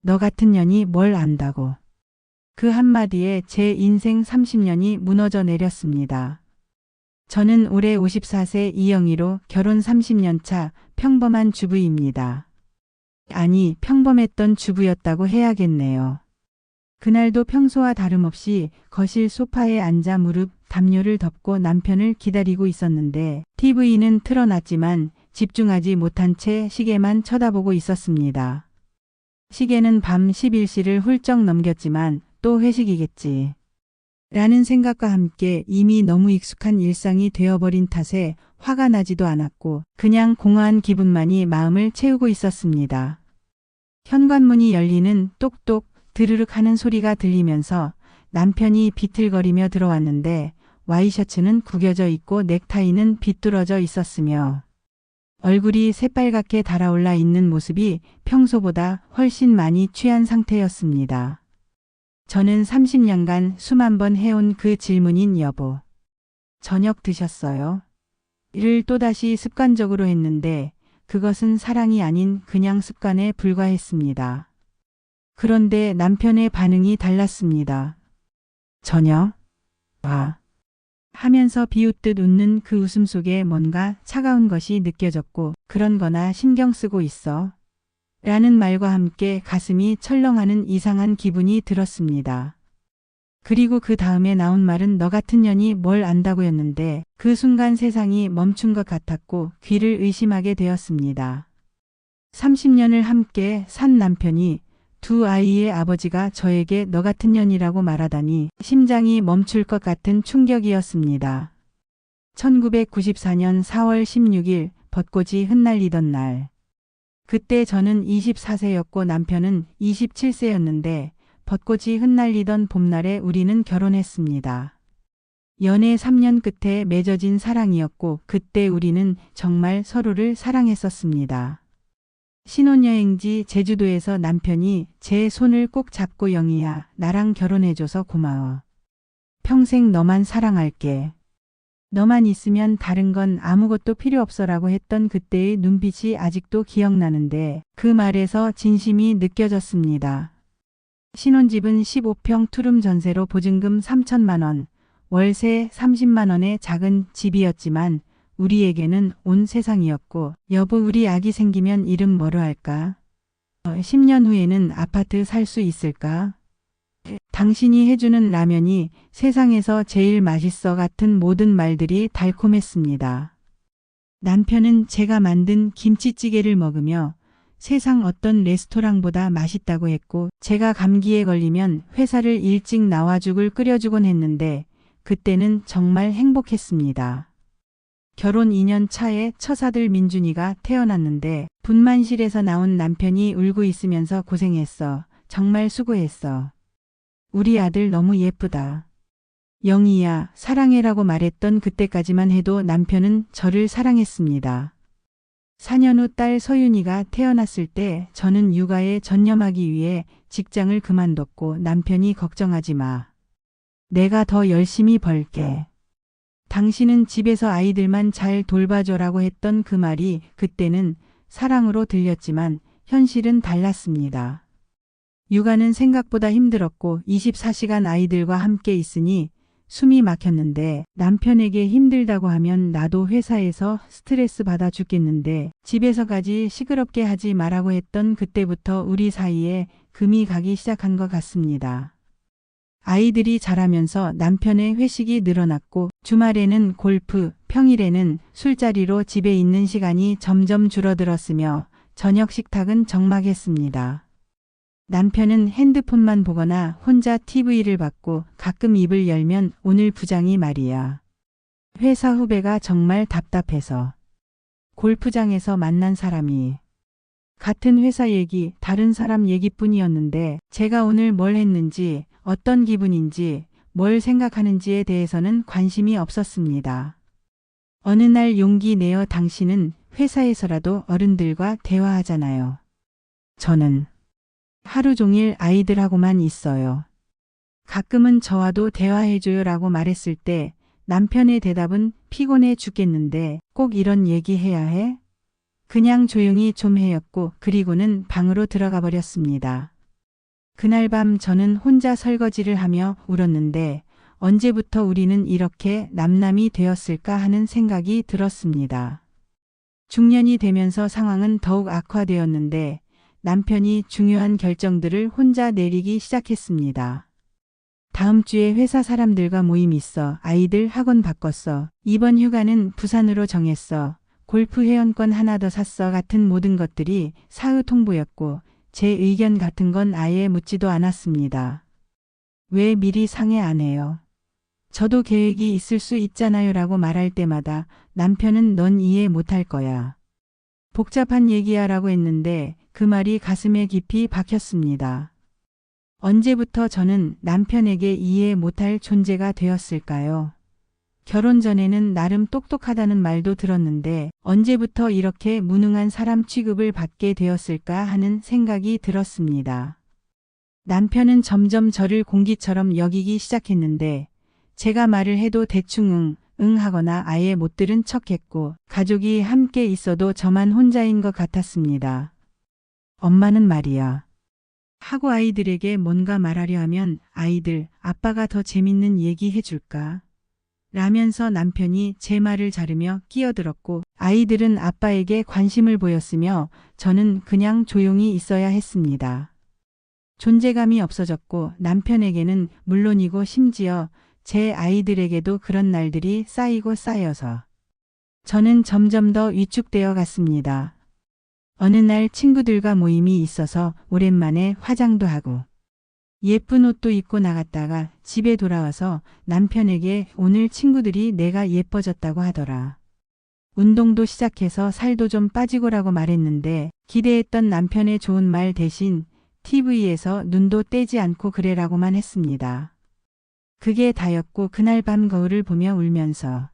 너 같은 년이 뭘 안다고. 그 한마디에 제 인생 30년이 무너져 내렸습니다. 저는 올해 54세 이영희로 결혼 30년 차 평범한 주부입니다. 아니, 평범했던 주부였다고 해야겠네요. 그날도 평소와 다름없이 거실 소파에 앉아 무릎 담요를 덮고 남편을 기다리고 있었는데 TV는 틀어놨지만 집중하지 못한 채 시계만 쳐다보고 있었습니다. 시계는 밤 11시를 훌쩍 넘겼지만 또 회식이겠지. 라는 생각과 함께 이미 너무 익숙한 일상이 되어버린 탓에 화가 나지도 않았고 그냥 공허한 기분만이 마음을 채우고 있었습니다. 현관문이 열리는 똑똑 드르륵 하는 소리가 들리면서 남편이 비틀거리며 들어왔는데 와이셔츠는 구겨져 있고 넥타이는 비뚤어져 있었으며 얼굴이 새빨갛게 달아올라 있는 모습이 평소보다 훨씬 많이 취한 상태였습니다. 저는 30년간 수만 번 해온 그 질문인 여보. 저녁 드셨어요? 이를 또다시 습관적으로 했는데 그것은 사랑이 아닌 그냥 습관에 불과했습니다. 그런데 남편의 반응이 달랐습니다. 저녁? 하면서 비웃듯 웃는 그 웃음 속에 뭔가 차가운 것이 느껴졌고 그런 거나 신경 쓰고 있어. 라는 말과 함께 가슴이 철렁하는 이상한 기분이 들었습니다. 그리고 그 다음에 나온 말은 너 같은 년이 뭘 안다고였는데 그 순간 세상이 멈춘 것 같았고 귀를 의심하게 되었습니다. 30년을 함께 산 남편이 두 아이의 아버지가 저에게 너 같은 년이라고 말하다니 심장이 멈출 것 같은 충격이었습니다. 1994년 4월 16일 벚꽃이 흩날리던 날. 그때 저는 24세였고 남편은 27세였는데 벚꽃이 흩날리던 봄날에 우리는 결혼했습니다. 연애 3년 끝에 맺어진 사랑이었고 그때 우리는 정말 서로를 사랑했었습니다. 신혼여행지 제주도에서 남편이 제 손을 꼭 잡고 영희야, 나랑 결혼해줘서 고마워. 평생 너만 사랑할게. 너만 있으면 다른 건 아무것도 필요 없어라고 했던 그때의 눈빛이 아직도 기억나는데 그 말에서 진심이 느껴졌습니다. 신혼집은 15평 투룸 전세로 보증금 3천만 원, 월세 30만 원의 작은 집이었지만 우리에게는 온 세상이었고 여보 우리 아기 생기면 이름 뭐로 할까? 10년 후에는 아파트 살 수 있을까? 당신이 해주는 라면이 세상에서 제일 맛있어 같은 모든 말들이 달콤했습니다. 남편은 제가 만든 김치찌개를 먹으며 세상 어떤 레스토랑보다 맛있다고 했고 제가 감기에 걸리면 회사를 일찍 나와 죽을 끓여주곤 했는데 그때는 정말 행복했습니다. 결혼 2년 차에 처사들 민준이가 태어났는데 분만실에서 나온 남편이 울고 있으면서 고생했어. 정말 수고했어. 우리 아들 너무 예쁘다. 영희야, 사랑해라고 말했던 그때까지만 해도 남편은 저를 사랑했습니다. 4년 후 딸 서윤이가 태어났을 때 저는 육아에 전념하기 위해 직장을 그만뒀고 남편이 걱정하지 마. 내가 더 열심히 벌게. 당신은 집에서 아이들만 잘 돌봐줘라고 했던 그 말이 그때는 사랑으로 들렸지만 현실은 달랐습니다. 육아는 생각보다 힘들었고 24시간 아이들과 함께 있으니 숨이 막혔는데 남편에게 힘들다고 하면 나도 회사에서 스트레스 받아 죽겠는데 집에서까지 시끄럽게 하지 말라고 했던 그때부터 우리 사이에 금이 가기 시작한 것 같습니다. 아이들이 자라면서 남편의 회식이 늘어났고 주말에는 골프, 평일에는 술자리로 집에 있는 시간이 점점 줄어들었으며 저녁 식탁은 적막했습니다. 남편은 핸드폰만 보거나 혼자 TV를 봤고 가끔 입을 열면 오늘 부장이 말이야. 회사 후배가 정말 답답해서. 골프장에서 만난 사람이. 같은 회사 얘기, 다른 사람 얘기뿐이었는데 제가 오늘 뭘 했는지, 어떤 기분인지, 뭘 생각하는지에 대해서는 관심이 없었습니다. 어느 날 용기 내어 당신은 회사에서라도 어른들과 대화하잖아요. 저는 하루 종일 아이들하고만 있어요. 가끔은 저와도 대화해줘요 라고 말했을 때 남편의 대답은 피곤해 죽겠는데 꼭 이런 얘기 해야 해? 그냥 조용히 좀 해였고 그리고는 방으로 들어가 버렸습니다. 그날 밤 저는 혼자 설거지를 하며 울었는데 언제부터 우리는 이렇게 남남이 되었을까 하는 생각이 들었습니다. 중년이 되면서 상황은 더욱 악화되었는데 남편이 중요한 결정들을 혼자 내리기 시작했습니다. 다음 주에 회사 사람들과 모임 있어. 아이들 학원 바꿨어. 이번 휴가는 부산으로 정했어. 골프 회원권 하나 더 샀어. 같은 모든 것들이 사후 통보였고 제 의견 같은 건 아예 묻지도 않았습니다. 왜 미리 상의 안 해요? 저도 계획이 있을 수 있잖아요 라고 말할 때마다 남편은 넌 이해 못할 거야. 복잡한 얘기야 라고 했는데 그 말이 가슴에 깊이 박혔습니다. 언제부터 저는 남편에게 이해 못할 존재가 되었을까요? 결혼 전에는 나름 똑똑하다는 말도 들었는데 언제부터 이렇게 무능한 사람 취급을 받게 되었을까 하는 생각이 들었습니다. 남편은 점점 저를 공기처럼 여기기 시작했는데 제가 말을 해도 대충 응 하거나 아예 못 들은 척했고 가족이 함께 있어도 저만 혼자인 것 같았습니다. 엄마는 말이야. 하고 아이들에게 뭔가 말하려 하면 아이들, 아빠가 더 재밌는 얘기 해줄까? 라면서 남편이 제 말을 자르며 끼어들었고 아이들은 아빠에게 관심을 보였으며 저는 그냥 조용히 있어야 했습니다. 존재감이 없어졌고 남편에게는 물론이고 심지어 제 아이들에게도 그런 날들이 쌓이고 쌓여서 저는 점점 더 위축되어 갔습니다. 어느 날 친구들과 모임이 있어서 오랜만에 화장도 하고 예쁜 옷도 입고 나갔다가 집에 돌아와서 남편에게 오늘 친구들이 내가 예뻐졌다고 하더라. 운동도 시작해서 살도 좀 빠지고라고 말했는데 기대했던 남편의 좋은 말 대신 TV에서 눈도 떼지 않고 그래라고만 했습니다. 그게 다였고 그날 밤 거울을 보며 울면서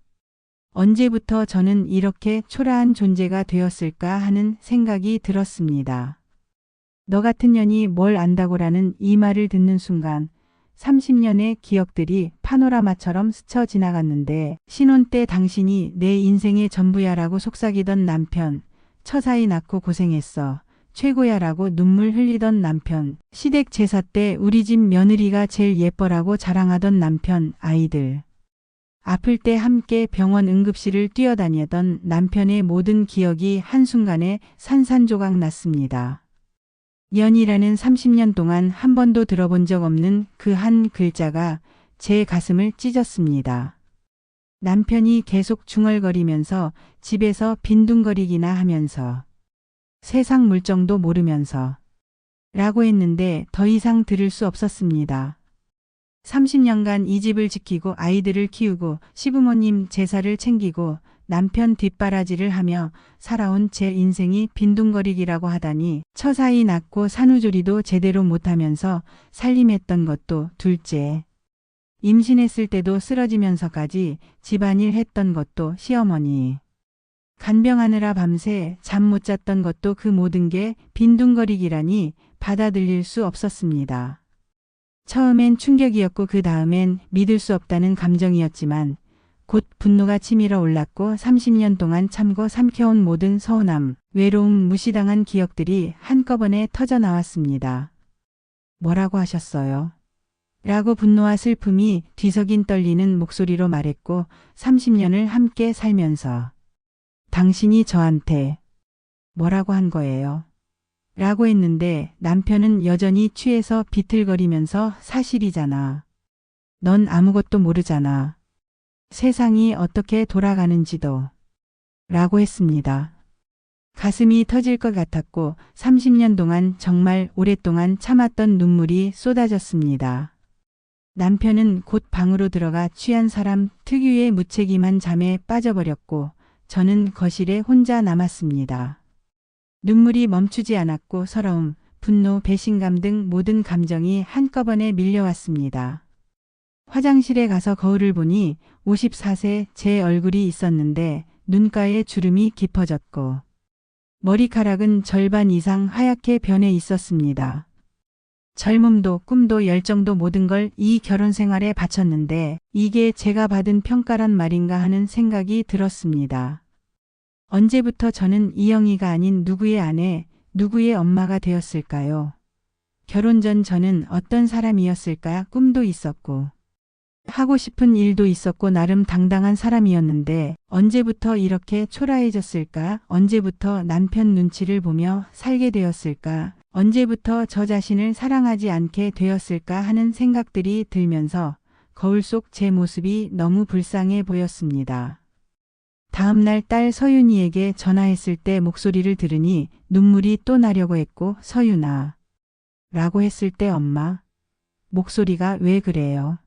언제부터 저는 이렇게 초라한 존재가 되었을까 하는 생각이 들었습니다. 너 같은 년이 뭘 안다고라는 이 말을 듣는 순간 30년의 기억들이 파노라마처럼 스쳐 지나갔는데 신혼 때 당신이 내 인생의 전부야라고 속삭이던 남편, 처사이 낳고 고생했어. 최고야라고 눈물 흘리던 남편, 시댁 제사 때 우리 집 며느리가 제일 예뻐라고 자랑하던 남편, 아이들. 아플 때 함께 병원 응급실을 뛰어다니던 남편의 모든 기억이 한순간에 산산조각 났습니다. 연이라는 30년 동안 한 번도 들어본 적 없는 그 한 글자가 제 가슴을 찢었습니다. 남편이 계속 중얼거리면서 집에서 빈둥거리기나 하면서 세상 물정도 모르면서 라고 했는데 더 이상 들을 수 없었습니다. 30년간 이 집을 지키고 아이들을 키우고 시부모님 제사를 챙기고 남편 뒷바라지를 하며 살아온 제 인생이 빈둥거리기라고 하다니 처사이 낳고 산후조리도 제대로 못하면서 살림했던 것도 둘째. 임신했을 때도 쓰러지면서까지 집안일 했던 것도 시어머니. 간병하느라 밤새 잠 못 잤던 것도 그 모든 게 빈둥거리기라니 받아들일 수 없었습니다. 처음엔 충격이었고 그 다음엔 믿을 수 없다는 감정이었지만 곧 분노가 치밀어 올랐고 30년 동안 참고 삼켜온 모든 서운함, 외로움, 무시당한 기억들이 한꺼번에 터져 나왔습니다. 뭐라고 하셨어요? 라고 분노와 슬픔이 뒤섞인 떨리는 목소리로 말했고 30년을 함께 살면서 당신이 저한테 뭐라고 한 거예요? 라고 했는데 남편은 여전히 취해서 비틀거리면서 사실이잖아. 넌 아무것도 모르잖아. 세상이 어떻게 돌아가는지도. 라고 했습니다. 가슴이 터질 것 같았고 30년 동안 정말 오랫동안 참았던 눈물이 쏟아졌습니다. 남편은 곧 방으로 들어가 취한 사람 특유의 무책임한 잠에 빠져버렸고 저는 거실에 혼자 남았습니다. 눈물이 멈추지 않았고 서러움, 분노, 배신감 등 모든 감정이 한꺼번에 밀려왔습니다. 화장실에 가서 거울을 보니 54세 제 얼굴이 있었는데 눈가에 주름이 깊어졌고 머리카락은 절반 이상 하얗게 변해 있었습니다. 젊음도 꿈도 열정도 모든 걸 이 결혼 생활에 바쳤는데 이게 제가 받은 평가란 말인가 하는 생각이 들었습니다. 언제부터 저는 이영희가 아닌 누구의 아내, 누구의 엄마가 되었을까요? 결혼 전 저는 어떤 사람이었을까 꿈도 있었고 하고 싶은 일도 있었고 나름 당당한 사람이었는데 언제부터 이렇게 초라해졌을까? 언제부터 남편 눈치를 보며 살게 되었을까? 언제부터 저 자신을 사랑하지 않게 되었을까 하는 생각들이 들면서 거울 속 제 모습이 너무 불쌍해 보였습니다. 다음날 딸 서윤이에게 전화했을 때 목소리를 들으니 눈물이 또 나려고 했고 서윤아 라고 했을 때 엄마 목소리가 왜 그래요?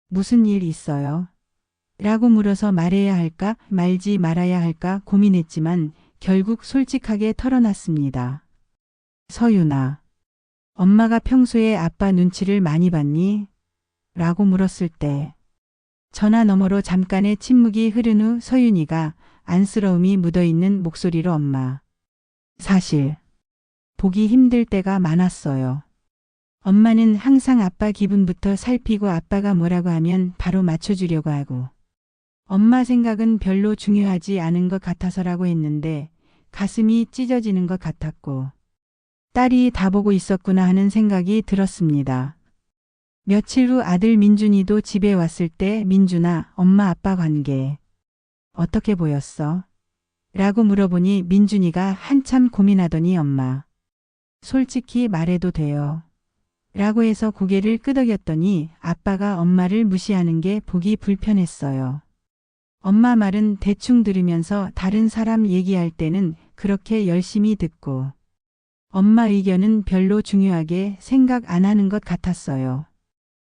무슨 일 있어요? 라고 물어서 말해야 할까 말지 말아야 할까 고민했지만 결국 솔직하게 털어놨습니다. 서윤아, 엄마가 평소에 아빠 눈치를 많이 봤니? 라고 물었을 때 전화 너머로 잠깐의 침묵이 흐른 후 서윤이가 안쓰러움이 묻어있는 목소리로 엄마. 사실 보기 힘들 때가 많았어요. 엄마는 항상 아빠 기분부터 살피고 아빠가 뭐라고 하면 바로 맞춰주려고 하고 엄마 생각은 별로 중요하지 않은 것 같아서라고 했는데 가슴이 찢어지는 것 같았고 딸이 다 보고 있었구나 하는 생각이 들었습니다. 며칠 후 아들 민준이도 집에 왔을 때 민준아, 엄마 아빠 관계 어떻게 보였어? 라고 물어보니 민준이가 한참 고민하더니 엄마, 솔직히 말해도 돼요. 라고 해서 고개를 끄덕였더니 아빠가 엄마를 무시하는 게 보기 불편했어요. 엄마 말은 대충 들으면서 다른 사람 얘기할 때는 그렇게 열심히 듣고 엄마 의견은 별로 중요하게 생각 안 하는 것 같았어요.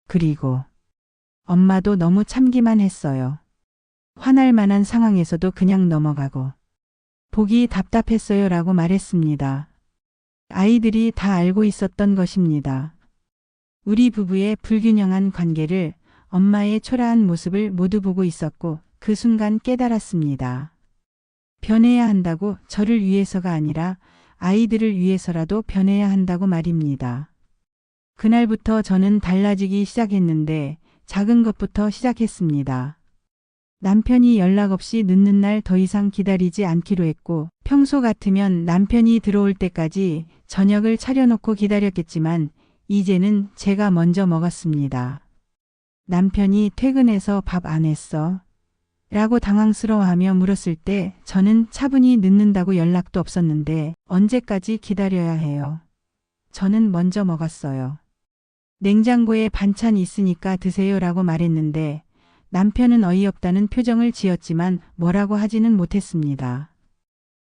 그리고 엄마도 너무 참기만 했어요. 화날 만한 상황에서도 그냥 넘어가고 보기 답답했어요 라고 말했습니다. 아이들이 다 알고 있었던 것입니다. 우리 부부의 불균형한 관계를 엄마의 초라한 모습을 모두 보고 있었고 그 순간 깨달았습니다. 변해야 한다고 저를 위해서가 아니라 아이들을 위해서라도 변해야 한다고 말입니다. 그날부터 저는 달라지기 시작했는데 작은 것부터 시작했습니다. 남편이 연락 없이 늦는 날 더 이상 기다리지 않기로 했고 평소 같으면 남편이 들어올 때까지 저녁을 차려놓고 기다렸겠지만 이제는 제가 먼저 먹었습니다. 남편이 퇴근해서 밥 안 했어? 라고 당황스러워하며 물었을 때 저는 차분히 늦는다고 연락도 없었는데 언제까지 기다려야 해요? 저는 먼저 먹었어요. 냉장고에 반찬 있으니까 드세요 라고 말했는데 남편은 어이없다는 표정을 지었지만 뭐라고 하지는 못했습니다.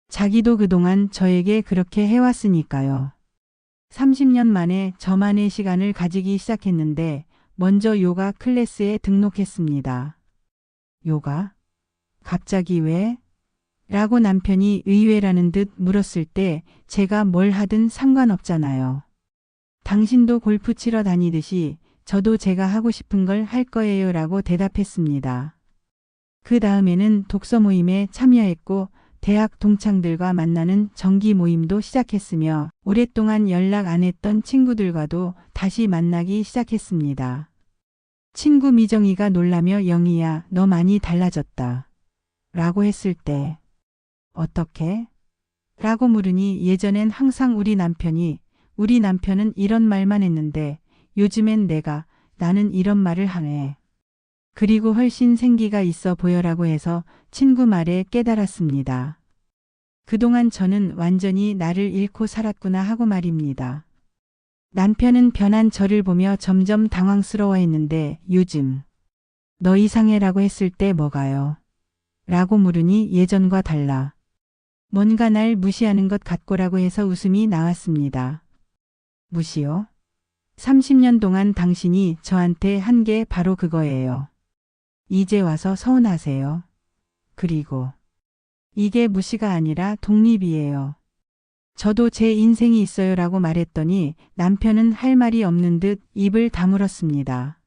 자기도 그동안 저에게 그렇게 해왔으니까요. 30년 만에 저만의 시간을 가지기 시작했는데 먼저 요가 클래스에 등록했습니다. 요가? 갑자기 왜? 라고 남편이 의외라는 듯 물었을 때 제가 뭘 하든 상관없잖아요. 당신도 골프 치러 다니듯이 저도 제가 하고 싶은 걸 할 거예요 라고 대답했습니다. 그 다음에는 독서 모임에 참여했고 대학 동창들과 만나는 정기 모임도 시작했으며 오랫동안 연락 안 했던 친구들과도 다시 만나기 시작했습니다. 친구 미정이가 놀라며 영희야, 너 많이 달라졌다. 라고 했을 때 어떻게? 라고 물으니 예전엔 항상 우리 남편은 이런 말만 했는데 요즘엔 나는 이런 말을 하네. 그리고 훨씬 생기가 있어 보여라고 해서 친구 말에 깨달았습니다. 그동안 저는 완전히 나를 잃고 살았구나 하고 말입니다. 남편은 변한 저를 보며 점점 당황스러워했는데 요즘 너 이상해라고 했을 때 뭐가요? 라고 물으니 예전과 달라. 뭔가 날 무시하는 것 같고라고 해서 웃음이 나왔습니다. 무시요? 30년 동안 당신이 저한테 한 게 바로 그거예요. 이제 와서 서운하세요. 그리고 이게 무시가 아니라 독립이에요. 저도 제 인생이 있어요 라고 말했더니 남편은 할 말이 없는 듯 입을 다물었습니다.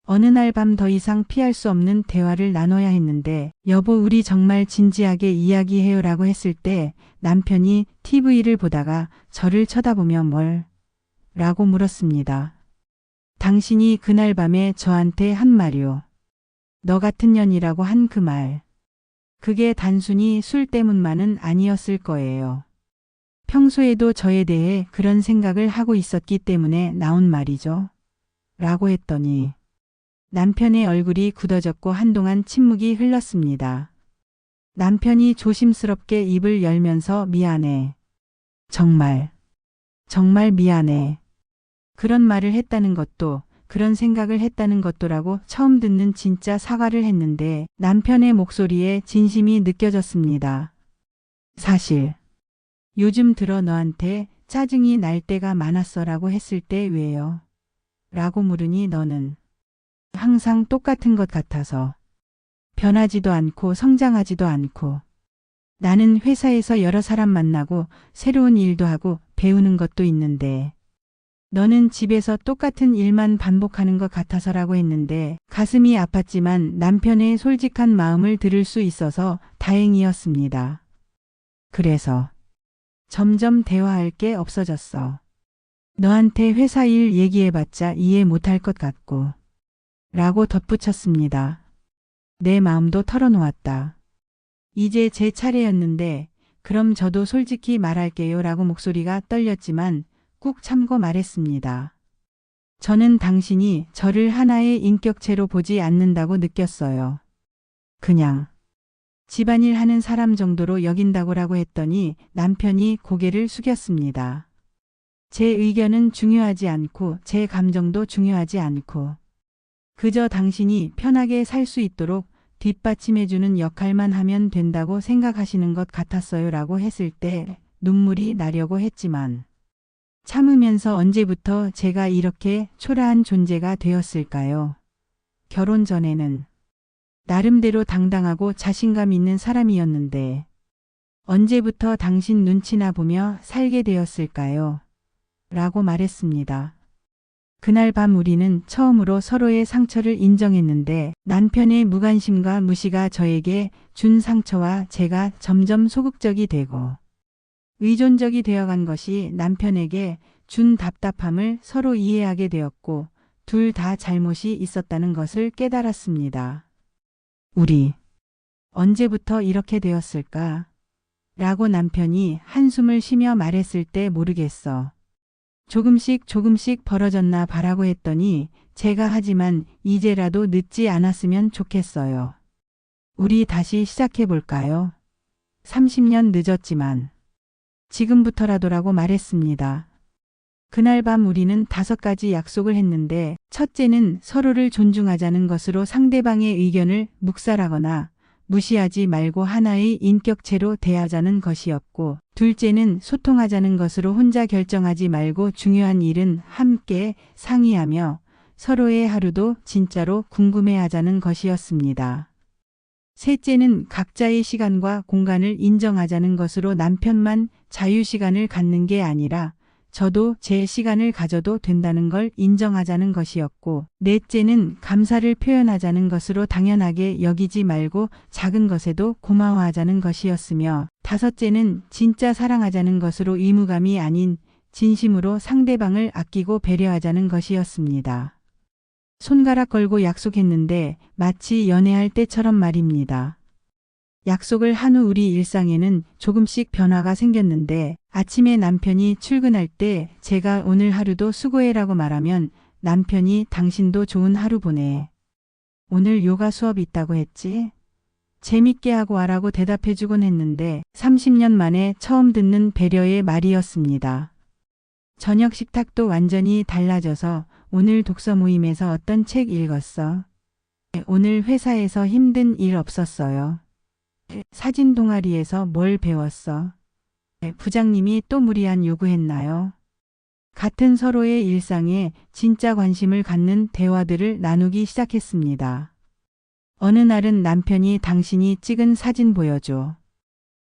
어느 날 밤 더 이상 피할 수 없는 대화를 나눠야 했는데 여보 우리 정말 진지하게 이야기해요 라고 했을 때 남편이 TV를 보다가 저를 쳐다보며 뭘? 라고 물었습니다. 당신이 그날 밤에 저한테 한 말이요. 너 같은 년이라고 한 그 말. 그게 단순히 술 때문만은 아니었을 거예요. 평소에도 저에 대해 그런 생각을 하고 있었기 때문에 나온 말이죠. 라고 했더니 남편의 얼굴이 굳어졌고 한동안 침묵이 흘렀습니다. 남편이 조심스럽게 입을 열면서 미안해. 정말 미안해. 그런 말을 했다는 것도 그런 생각을 했다는 것도라고 처음 듣는 진짜 사과를 했는데 남편의 목소리에 진심이 느껴졌습니다. 사실 요즘 들어 너한테 짜증이 날 때가 많았어라고 했을 때 왜요? 라고 물으니 너는 항상 똑같은 것 같아서 변하지도 않고 성장하지도 않고 나는 회사에서 여러 사람 만나고 새로운 일도 하고 배우는 것도 있는데 너는 집에서 똑같은 일만 반복하는 것 같아서라고 했는데 가슴이 아팠지만 남편의 솔직한 마음을 들을 수 있어서 다행이었습니다. 그래서 점점 대화할 게 없어졌어. 너한테 회사 일 얘기해봤자 이해 못할 것 같고 라고 덧붙였습니다. 내 마음도 털어놓았다. 이제 제 차례였는데 그럼 저도 솔직히 말할게요 라고 목소리가 떨렸지만 꾹 참고 말했습니다. 저는 당신이 저를 하나의 인격체로 보지 않는다고 느꼈어요. 그냥 집안일 하는 사람 정도로 여긴다고라고 했더니 남편이 고개를 숙였습니다. 제 의견은 중요하지 않고 제 감정도 중요하지 않고 그저 당신이 편하게 살 수 있도록 뒷받침해주는 역할만 하면 된다고 생각하시는 것 같았어요 라고 했을 때 눈물이 나려고 했지만 참으면서 언제부터 제가 이렇게 초라한 존재가 되었을까요? 결혼 전에는 나름대로 당당하고 자신감 있는 사람이었는데 언제부터 당신 눈치나 보며 살게 되었을까요? 라고 말했습니다. 그날 밤 우리는 처음으로 서로의 상처를 인정했는데 남편의 무관심과 무시가 저에게 준 상처와 제가 점점 소극적이 되고 의존적이 되어간 것이 남편에게 준 답답함을 서로 이해하게 되었고 둘 다 잘못이 있었다는 것을 깨달았습니다. 우리 언제부터 이렇게 되었을까? 라고 남편이 한숨을 쉬며 말했을 때 모르겠어. 조금씩 벌어졌나 봐라고 했더니 제가 하지만 이제라도 늦지 않았으면 좋겠어요. 우리 다시 시작해볼까요? 30년 늦었지만 지금부터라도라고 말했습니다. 그날 밤 우리는 5가지 약속을 했는데 첫째는 서로를 존중하자는 것으로 상대방의 의견을 묵살하거나 무시하지 말고 하나의 인격체로 대하자는 것이었고 둘째는 소통하자는 것으로 혼자 결정하지 말고 중요한 일은 함께 상의하며 서로의 하루도 진짜로 궁금해하자는 것이었습니다. 셋째는 각자의 시간과 공간을 인정하자는 것으로 남편만 자유시간을 갖는 게 아니라 저도 제 시간을 가져도 된다는 걸 인정하자는 것이었고 넷째는 감사를 표현하자는 것으로 당연하게 여기지 말고 작은 것에도 고마워하자는 것이었으며 다섯째는 진짜 사랑하자는 것으로 의무감이 아닌 진심으로 상대방을 아끼고 배려하자는 것이었습니다. 손가락 걸고 약속했는데 마치 연애할 때처럼 말입니다. 약속을 한 후 우리 일상에는 조금씩 변화가 생겼는데 아침에 남편이 출근할 때 제가 오늘 하루도 수고해라고 말하면 남편이 당신도 좋은 하루 보내. 오늘 요가 수업 있다고 했지? 재밌게 하고 와라고 대답해주곤 했는데 30년 만에 처음 듣는 배려의 말이었습니다. 저녁 식탁도 완전히 달라져서 오늘 독서 모임에서 어떤 책 읽었어? 오늘 회사에서 힘든 일 없었어요. 사진 동아리에서 뭘 배웠어? 부장님이 또 무리한 요구했나요? 같은 서로의 일상에 진짜 관심을 갖는 대화들을 나누기 시작했습니다. 어느 날은 남편이 당신이 찍은 사진 보여줘.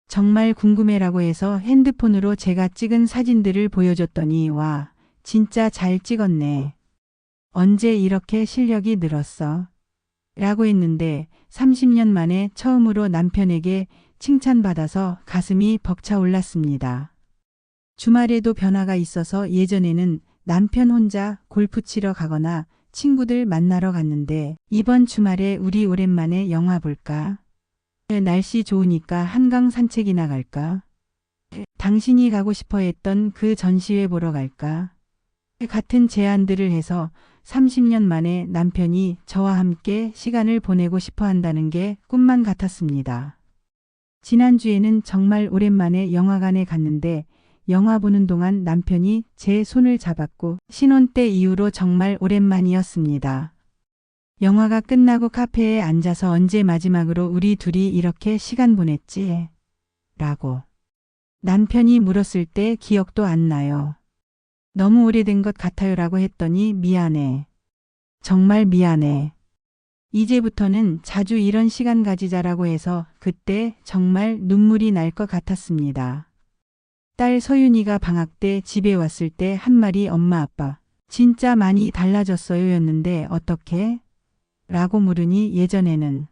정말 궁금해라고 해서 핸드폰으로 제가 찍은 사진들을 보여줬더니 와, 진짜 잘 찍었네. 언제 이렇게 실력이 늘었어? 라고 했는데 30년 만에 처음으로 남편에게 칭찬받아서 가슴이 벅차올랐습니다. 주말에도 변화가 있어서 예전에는 남편 혼자 골프 치러 가거나 친구들 만나러 갔는데 이번 주말에 우리 오랜만에 영화 볼까? 날씨 좋으니까 한강 산책이나 갈까? 당신이 가고 싶어 했던 그 전시회 보러 갈까? 같은 제안들을 해서 30년 만에 남편이 저와 함께 시간을 보내고 싶어 한다는 게 꿈만 같았습니다. 지난주에는 정말 오랜만에 영화관에 갔는데 영화 보는 동안 남편이 제 손을 잡았고 신혼 때 이후로 정말 오랜만이었습니다. 영화가 끝나고 카페에 앉아서 언제 마지막으로 우리 둘이 이렇게 시간 보냈지? 라고 남편이 물었을 때 기억도 안 나요. 너무 오래된 것 같아요 라고 했더니 미안해. 정말 미안해. 이제부터는 자주 이런 시간 가지자라고 해서 그때 정말 눈물이 날 것 같았습니다. 딸 서윤이가 방학 때 집에 왔을 때 한 말이 엄마 아빠 진짜 많이 달라졌어요 였는데 어떻게? 라고 물으니 예전에는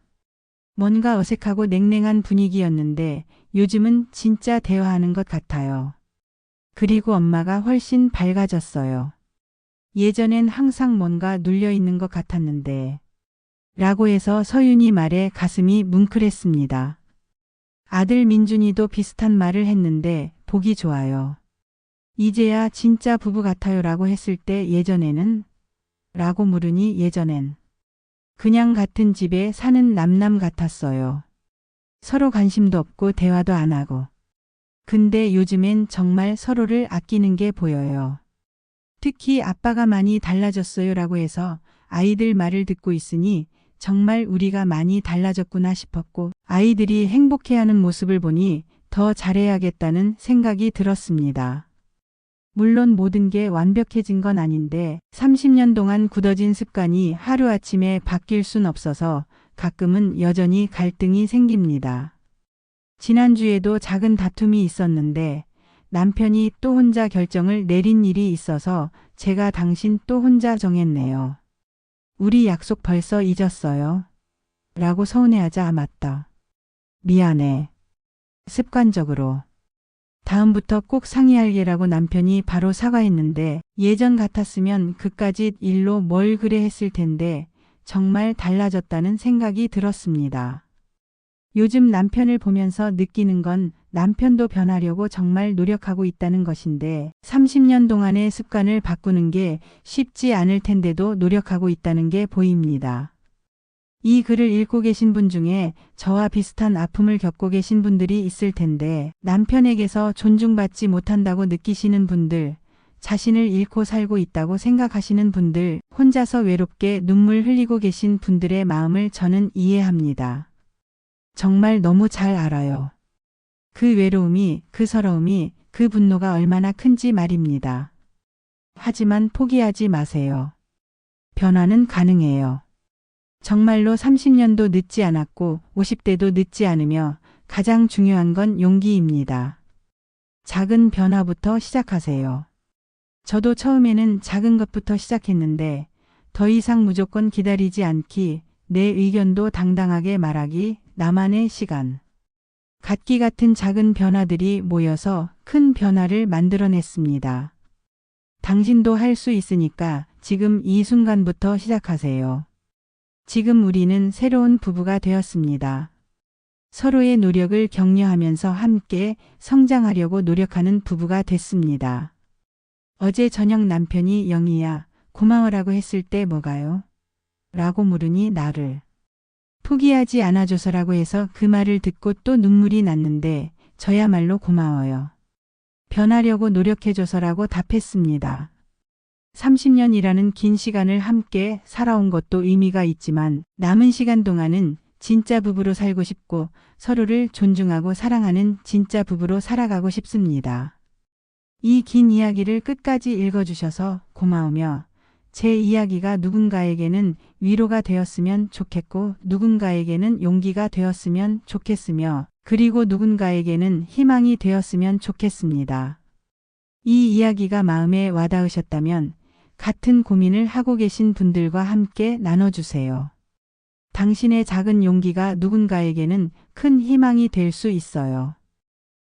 뭔가 어색하고 냉랭한 분위기였는데 요즘은 진짜 대화하는 것 같아요. 그리고 엄마가 훨씬 밝아졌어요. 예전엔 항상 뭔가 눌려있는 것 같았는데 라고 해서 서윤이 말에 가슴이 뭉클했습니다. 아들 민준이도 비슷한 말을 했는데 보기 좋아요. 이제야 진짜 부부 같아요 라고 했을 때 예전에는? 라고 물으니 예전엔 그냥 같은 집에 사는 남남 같았어요. 서로 관심도 없고 대화도 안 하고. 근데 요즘엔 정말 서로를 아끼는 게 보여요. 특히 아빠가 많이 달라졌어요 라고 해서 아이들 말을 듣고 있으니 정말 우리가 많이 달라졌구나 싶었고 아이들이 행복해하는 모습을 보니 더 잘해야겠다는 생각이 들었습니다. 물론 모든 게 완벽해진 건 아닌데 30년 동안 굳어진 습관이 하루아침에 바뀔 순 없어서 가끔은 여전히 갈등이 생깁니다. 지난주에도 작은 다툼이 있었는데 남편이 또 혼자 결정을 내린 일이 있어서 제가 당신 또 혼자 정했네요. 우리 약속 벌써 잊었어요. 라고 서운해하자 맞다. 미안해. 습관적으로. 다음부터 꼭 상의할게라고 남편이 바로 사과했는데 예전 같았으면 그까짓 일로 뭘 그래 했을 텐데 정말 달라졌다는 생각이 들었습니다. 요즘 남편을 보면서 느끼는 건 남편도 변하려고 정말 노력하고 있다는 것인데 30년 동안의 습관을 바꾸는 게 쉽지 않을 텐데도 노력하고 있다는 게 보입니다. 이 글을 읽고 계신 분 중에 저와 비슷한 아픔을 겪고 계신 분들이 있을 텐데 남편에게서 존중받지 못한다고 느끼시는 분들, 자신을 잃고 살고 있다고 생각하시는 분들, 혼자서 외롭게 눈물 흘리고 계신 분들의 마음을 저는 이해합니다. 정말 너무 잘 알아요. 그 외로움이, 그 서러움이, 그 분노가 얼마나 큰지 말입니다. 하지만 포기하지 마세요. 변화는 가능해요. 정말로 30년도 늦지 않았고 50대도 늦지 않으며 가장 중요한 건 용기입니다. 작은 변화부터 시작하세요. 저도 처음에는 작은 것부터 시작했는데 더 이상 무조건 기다리지 않기, 내 의견도 당당하게 말하기, 나만의 시간. 갖기 같은 작은 변화들이 모여서 큰 변화를 만들어냈습니다. 당신도 할 수 있으니까 지금 이 순간부터 시작하세요. 지금 우리는 새로운 부부가 되었습니다. 서로의 노력을 격려하면서 함께 성장하려고 노력하는 부부가 됐습니다. 어제 저녁 남편이 영희야, 고마워라고 했을 때 뭐가요? 라고 물으니 나를 포기하지 않아줘서라고 해서 그 말을 듣고 또 눈물이 났는데 저야말로 고마워요. 변하려고 노력해줘서라고 답했습니다. 30년이라는 긴 시간을 함께 살아온 것도 의미가 있지만 남은 시간 동안은 진짜 부부로 살고 싶고 서로를 존중하고 사랑하는 진짜 부부로 살아가고 싶습니다. 이 긴 이야기를 끝까지 읽어주셔서 고마우며 제 이야기가 누군가에게는 위로가 되었으면 좋겠고 누군가에게는 용기가 되었으면 좋겠으며 그리고 누군가에게는 희망이 되었으면 좋겠습니다. 이 이야기가 마음에 와닿으셨다면 같은 고민을 하고 계신 분들과 함께 나눠주세요. 당신의 작은 용기가 누군가에게는 큰 희망이 될 수 있어요.